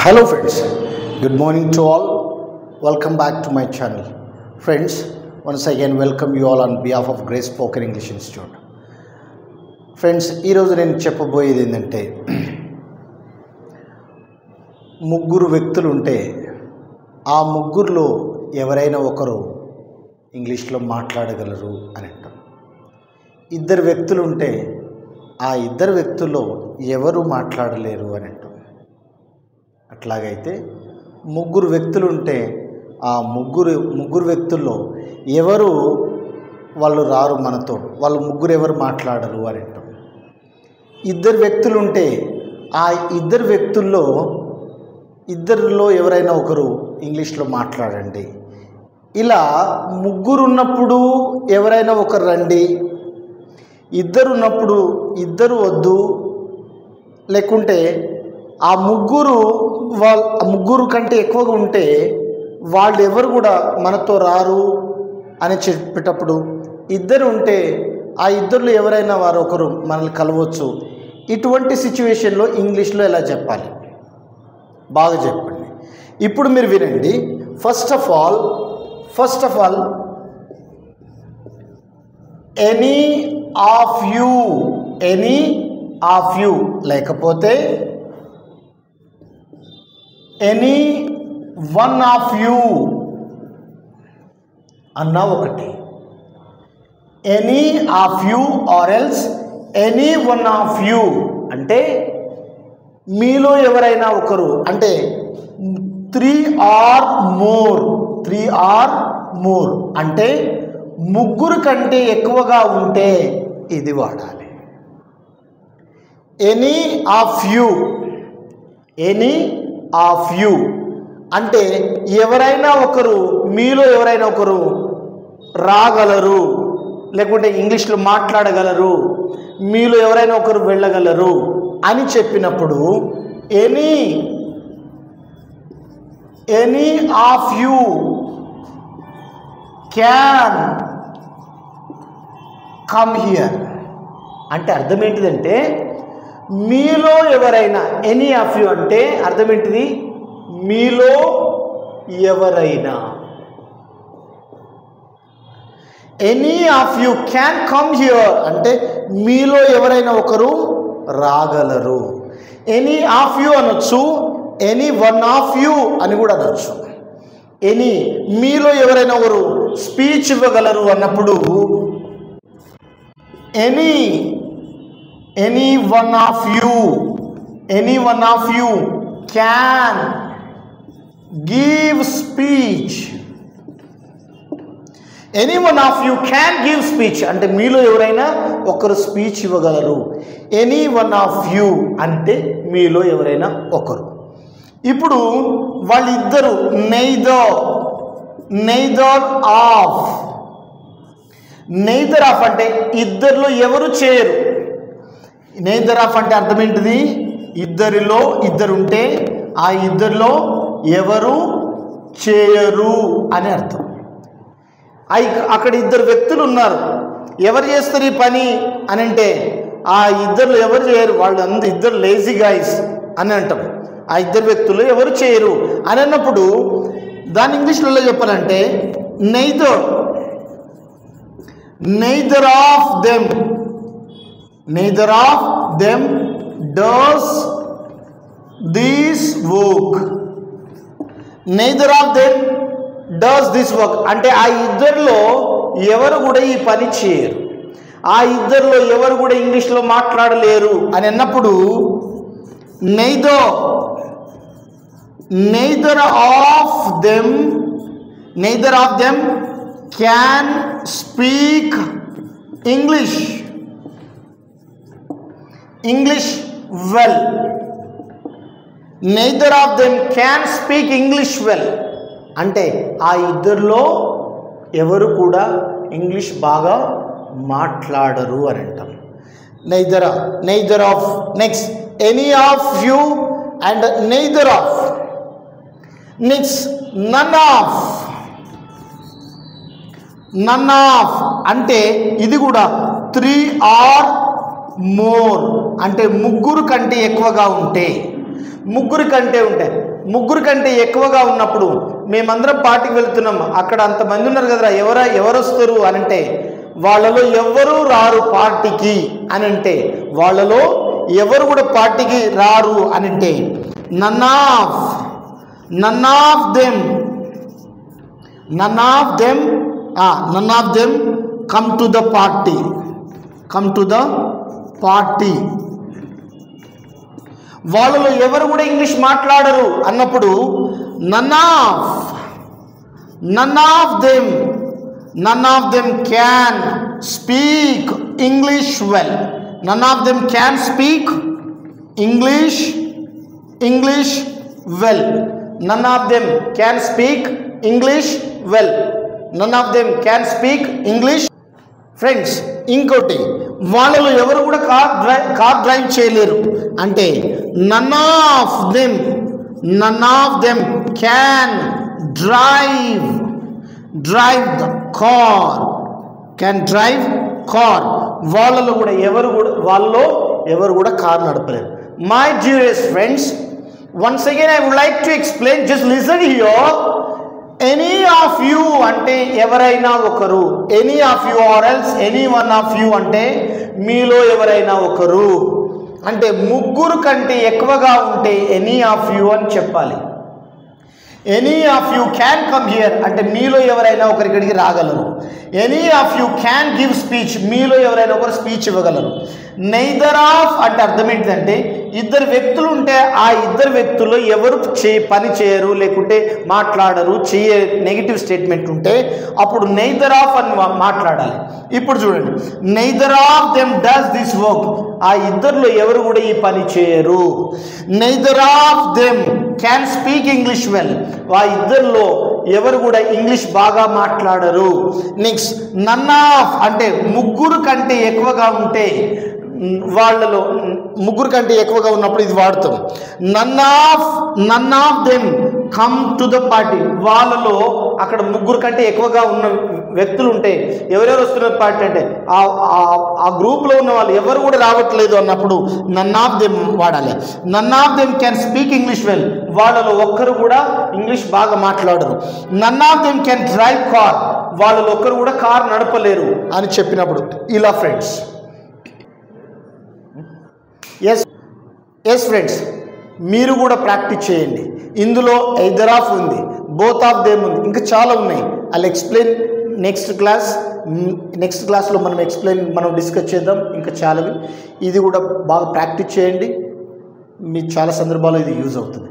Hello friends, good morning to all. Welcome back to my channel. Friends, once again welcome you all on behalf of Grace Spoken English Institute. Friends, ఈరోజు నేను చెప్పబోయేది ఏంటంటే ముగ్గురు వ్యక్తులు ఉంటే ఆ ముగ్గురులో ఎవరైనా ఒకరు ఇంగ్లీష్లో మాట్లాడగలరు అని అంటాం. ఇద్దరు వ్యక్తులు ఉంటే ఆ ఇద్దరు వ్యక్తుల్లో ఎవరు మాట్లాడలేరు అని అంటాం. అట్లాగైతే ముగ్గురు వ్యక్తులు ఉంటే ఆ ముగ్గురు వ్యక్తుల్లో ఎవరు వాళ్ళు రారు మనతో, వాళ్ళు ముగ్గురు ఎవరు మాట్లాడరు అని అంటాం. ఇద్దరు వ్యక్తులు ఉంటే ఆ ఇద్దరిలో ఎవరైనా ఒకరు ఇంగ్లీష్లో మాట్లాడండి. ఇలా ముగ్గురు ఉన్నప్పుడు ఎవరైనా ఒకరు రండి, ఇద్దరు ఉన్నప్పుడు ఇద్దరు వద్దు, లేకుంటే ఆ ముగ్గురు కంటే ఎక్కువగా ఉంటే వాళ్ళు ఎవరు కూడా మనతో రారు అని చెప్పేటప్పుడు ఇద్దరు ఉంటే ఆ ఇద్దరిలో ఎవరైనా వారు ఒకరు మనల్ని కలవచ్చు. ఇటువంటి సిచ్యువేషన్లో ఇంగ్లీష్లో ఎలా చెప్పాలి బాగా చెప్పండి. ఇప్పుడు మీరు వినండి. First of all any of you లేకపోతే ఎనీ వన్ ఆఫ్ యూ అన్నా ఒకటి. Any of you or else any one of you అంటే మీలో ఎవరైనా ఒకరు, అంటే త్రీ ఆర్ మోర్ అంటే ముగ్గురు కంటే ఎక్కువగా ఉంటే ఇది వాడాలి. ఎనీ ఆఫ్ యూ అంటే ఎవరైనా ఒకరు, మీలో ఎవరైనా ఒకరు రాగలరు, లేకుంటే ఇంగ్లీష్లో మాట్లాడగలరు, మీలో ఎవరైనా ఒకరు వెళ్ళగలరు అని చెప్పినప్పుడు any of you can come here అంటే అర్థం ఏంటిదంటే మీలో ఎవరైనా, ఎనీ ఆఫ్ యూ అంటే అర్థం ఏంటిది, మీలో ఎవరైనా. Any of you can come here అంటే మీలో ఎవరైనా ఒకరు రాగలరు. ఎనీ ఆఫ్ యూ అనొచ్చు, ఎనీ వన్ ఆఫ్ యూ అని కూడా అనొచ్చు. ఎనీ మీలో ఎవరైనా ఒకరు స్పీచ్ ఇవ్వగలరు అన్నప్పుడు any one of you can give speech. Any one of you can give speech అంటే మీలో ఎవరైనా ఒకరు స్పీచ్ ఇవ్వగలరు. ఎనీ వన్ ఆఫ్ యూ అంటే మీలో ఎవరైనా ఒకరు. ఇప్పుడు వాళ్ళిద్దరు నెయిదర్ ఆఫ్ అంటే ఇద్దరిలో ఎవరు చేయరు. నెయిదర్ ఆఫ్ అంటే అర్థం ఏంటిది, ఇద్దరిలో ఇద్దరుంటే ఆ ఇద్దరిలో ఎవరు చేయరు అని అర్థం. అక్కడ ఇద్దరు వ్యక్తులు ఉన్నారు, ఎవరు చేస్తారు ఈ పని అని అంటే ఆ ఇద్దరిలో ఎవరు చేయరు, వాళ్ళు అందరూ ఇద్దరు లేజీ గాయ్స్ అని అంటాం. ఆ ఇద్దరు వ్యక్తులు ఎవరు చేయరు అని అన్నప్పుడు దాన్ని ఇంగ్లీష్లో చెప్పాలంటే neither of them does this work. Neither of them does this work అంటే ఆ ఇద్దరిలో ఎవరు కూడా ఈ పని చేయరు, ఆ ఇద్దరిలో ఎవరు కూడా ఇంగ్లీష్లో మాట్లాడలేరు అని అన్నప్పుడు neither of them can speak English well. Neither of them can speak English well అంటే ఆ ఇద్దరిలో ఎవరు కూడా ఇంగ్లీష్ బాగా మాట్లాడరు అని అంటాం. neither of next any of you and neither of. Next none of అంటే ఇది కూడా త్రీ ఆర్ మోర్ అంటే ముగ్గురు కంటే ఎక్కువగా ఉంటే, ముగ్గురు కంటే ఉంటే ముగ్గురు కంటే ఎక్కువగా ఉన్నప్పుడు మేమందరం పార్టీకి వెళ్తున్నాం, అక్కడ అంతమంది ఉన్నారు కదరా, ఎవరు వస్తారు అని అంటే వాళ్ళలో ఎవరు రారు పార్టీకి అని అంటే, వాళ్ళలో ఎవరు కూడా పార్టీకి రారు అని అంటే none of them come to the party. వాళ్ళలో ఎవరు కూడా ఇంగ్లీష్ మాట్లాడరు అన్నప్పుడు none of them can speak English well. None of them can speak English well. None of them can speak English well. None of them can speak English. Friends, ఇంకోటి, వాళ్ళలో ఎవరు కూడా car drive చేయలేరు అంటే none of them can drive the car. వాళ్ళలో ఎవరు కూడా car నడపలేరు. My dearest friends, once again I would like to explain, just listen here. Any of you అంటే ఎవరైనా ఒకరు, any of you or else any one of you అంటే మీలో ఎవరైనా ఒకరు. అంటే ముగ్గురు కంటే ఎక్కువగా ఉంటే ఎనీ ఆఫ్ యూ అని చెప్పాలి. Any of you can come here అంటే మీలో ఎవరైనా ఒకరి ఇక్కడికి రాగలరు. Any of you can give speech, మీలో ఎవరైనా ఒకరు స్పీచ్ ఇవ్వగలరు. నెయిదర్ ఆఫ్ అంటే అర్థం ఏంటంటే ఇద్దరు వ్యక్తులు ఉంటే ఆ ఇద్దరు వ్యక్తుల్లో ఎవరు పని చేయరు, లేకుంటే మాట్లాడరు, నెగిటివ్ స్టేట్మెంట్ ఉంటే అప్పుడు నెయిదర్ ఆఫ్ అని మాట్లాడాలి. ఇప్పుడు చూడండి, neither of them does this work, ఆ ఇద్దరిలో ఎవరు కూడా ఈ పని చేయరు. Neither of them can speak English well, ఆ ఇద్దరిలో ఎవరు కూడా ఇంగ్లీష్ బాగా మాట్లాడరు. నెక్స్ట్, నన్ ఆఫ్ అంటే ముగ్గురు కంటే ఎక్కువగా ఉంటే, వాళ్ళలో ముగ్గురు కంటే ఎక్కువగా ఉన్నప్పుడు ఇది వాడతాం. None of them come to the party, వాళ్ళలో అక్కడ ముగ్గురు కంటే ఎక్కువగా ఉన్న వ్యక్తులు ఉంటే ఎవరెవరు వస్తున్నారు పార్టీ అంటే ఆ గ్రూప్లో ఉన్న వాళ్ళు ఎవరు కూడా రావట్లేదు అన్నప్పుడు నన్ ఆఫ్ దెమ్ వాడాలి. None of them can speak English well, వాళ్ళలో ఒక్కరు కూడా ఇంగ్లీష్ బాగా మాట్లాడరు. None of them can drive car, వాళ్ళలో ఒక్కరు కూడా కార్ నడపలేరు అని చెప్పినప్పుడు ఇలా. ఫ్రెండ్స్, ఎస్ ఫ్రెండ్స్, మీరు కూడా ప్రాక్టీస్ చేయండి. ఇందులో ఎయిదర్ ఆఫ్ ఉంది, బోత్ ఆఫ్ దెమ్ ఉంది, ఇంకా చాలా ఉన్నాయి. ఐల్ ఎక్స్ప్లెయిన్ నెక్స్ట్ క్లాస్లో మనం డిస్కస్ చేద్దాం ఇంకా చాలావి. ఇది కూడా బాగా ప్రాక్టీస్ చేయండి, మీకు చాలా సందర్భాల్లో ఇది యూజ్ అవుతుంది.